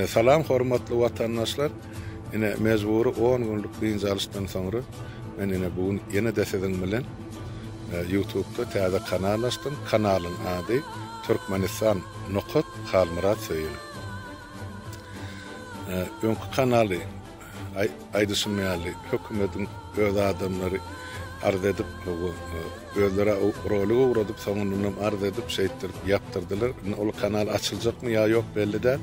Salam hormatly vatandaşlar. Yine mezburi 10 günlük birinci alıştan sonra ben yine bugün yine de sizin bilen YouTube'da täze kanal açtım. Kanalın adı Türkmenistan Nokot Halmurat Söyün. Önkü kanalı Aydısın meali hükümetin öz adamları arz edip özlere rolü uğradıp sonundan arz edip şeyittirip yaptırdılar. O kanal açılacak mı ya yok belli değil.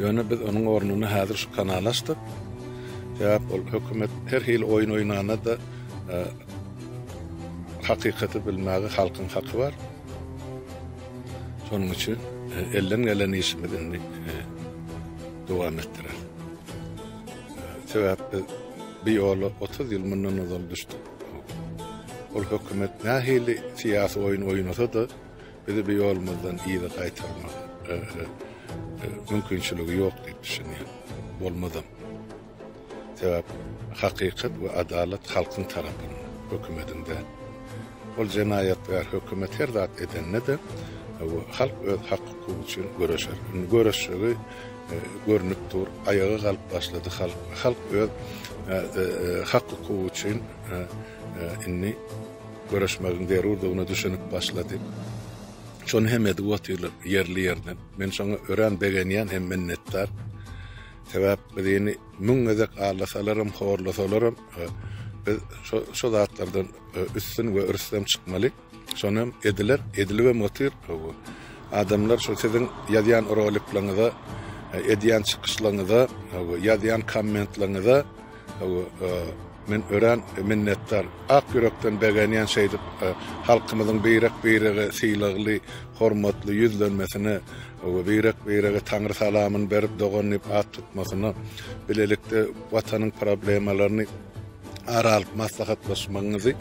Yani biz onun ornunu hazır şu kanal açtık. Hükümet her yıl oyun oynana da hakikati bilmegi halkın hakkı var. Sonun için elden gelen işimizden devam ettirer. Sebep bir yolu 30 yıl bundan uzun düştü. O hükümet nahili siyasi oyun oynasa da bizi bir yolumuzdan iyi de kaytarmak mümkünçülüğü yok diye düşünüyorum. Olmadım. Sebep hakikat ve adalet halkın tarafından, hükümetinde. O cenayetler hükümet her zat edenine de halk öz hakkı için görüşür. Görüşüğü görünüp dur, ayağı kalıp başladı halk öz hakkı için inni görüşmenin derurduğunu düşünüp başladı. Şonu hem edivatiyle yerli yerden. Ben sonra öğren begeniyen hem minnettar. Sebep beni müngezek ağlasalarım, horlasalarım. Şu zatlardan üstün ve ürstem çıkmalı. Sonra edilir ve motir. Adamlar şu sizin yadiyan roliklarınızda, ediyan çıkışlarınızda, yadiyan kommentlarınızda men ören minnettar. Ak yürekten begeniyen şeydi halkımızın beyrek silaglı, hormatlı yüzlenmesine beyrek Tanrı salamını berip doğanıp at tutmasına bilelikte vatanın problemalarını aralık maslahatlaşmanızı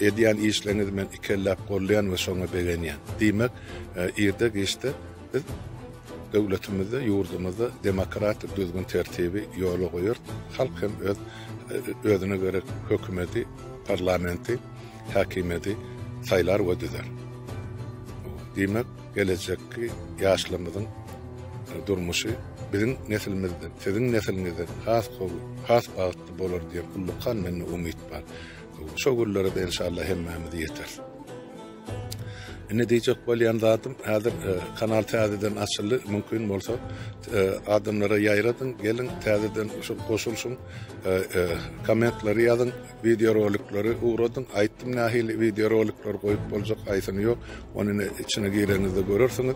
ediyen işlerinizi men ikellap kollayan ve sonra begeniyen. Demek irde geçti biz devletimizde, yurdumuzda demokratik düzgün tertibi yolu koyuyor. Halk hem özüne göre hükümeti, parlamenti, hakimeti saylar ve düzer. Demek gelecekki yaşlımızın durmuşu bizim neslimizden, sizin neslinizden has bağıtlı olur diye kullukan menne umut var. Şu günlere de inşallah hemmemiz yeter. Ne diyecek bolyan zadım, hazır kanal tazeden açıldı, mümkün olsa adamlara yayradın, gelin tazeden koşulsun, komentleri yazın, video rolikleri uğradın, ayttım nahili video rolikleri koyup olacak aysını yok, onun içine girenizde görürsünüz.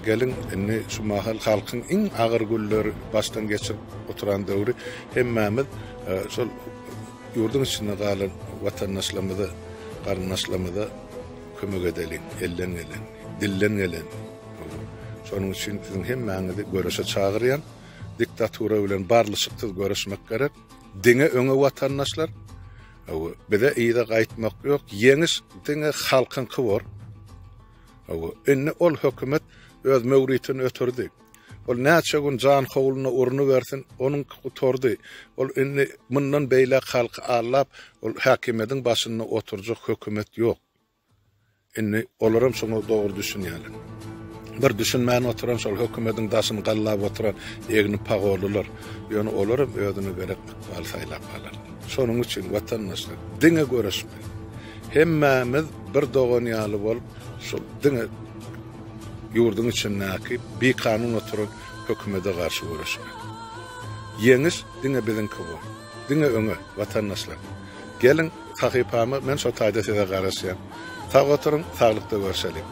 Gelin, şu mahal halkın en ağır gülleri baştan geçirip oturan devri, hemmemiz yurdun içinde kalan vatandaşlarımıza, karındaşlarımıza kömök edelim, elden gelen, dilden gelen. Sonun için bizim hemmenizi görüşe çağırayan, diktatura bilen barlışıksız görüşmek gerek. Dine öňe vatandaşlar, bize iyi de kayıtmak yok. Yeniş dine halkın kıvor. Enne ol hükümet öz mevritini ötürdü. Ol näçe gün can howluna urunu versin, onun kutordu. Ol enne bundan beyle halkı allap, ol hakimetin başına oturacak hükümet yok. Inni olaram şonu doğru düşünýärler. Bir düşünmän oturan şol hökümetin daşyny gallap oturan egni pagolular. Ýöne olaram özüne gerek bal saýlap galar. Şonuň üçin watandaşlar diňe görüşmeň. Hemmemiz bir dogan ýaly bolup şol diňe ýurdun içindäki bir kanun oturan hökümete garşy görüşmeň. Ýeňiş diňe biziňki bol. Diňe öňe watandaşlar. Gelin sahypamy men şo taýda size garaşýan. Sağ oturun, sağlıkta görüşelim.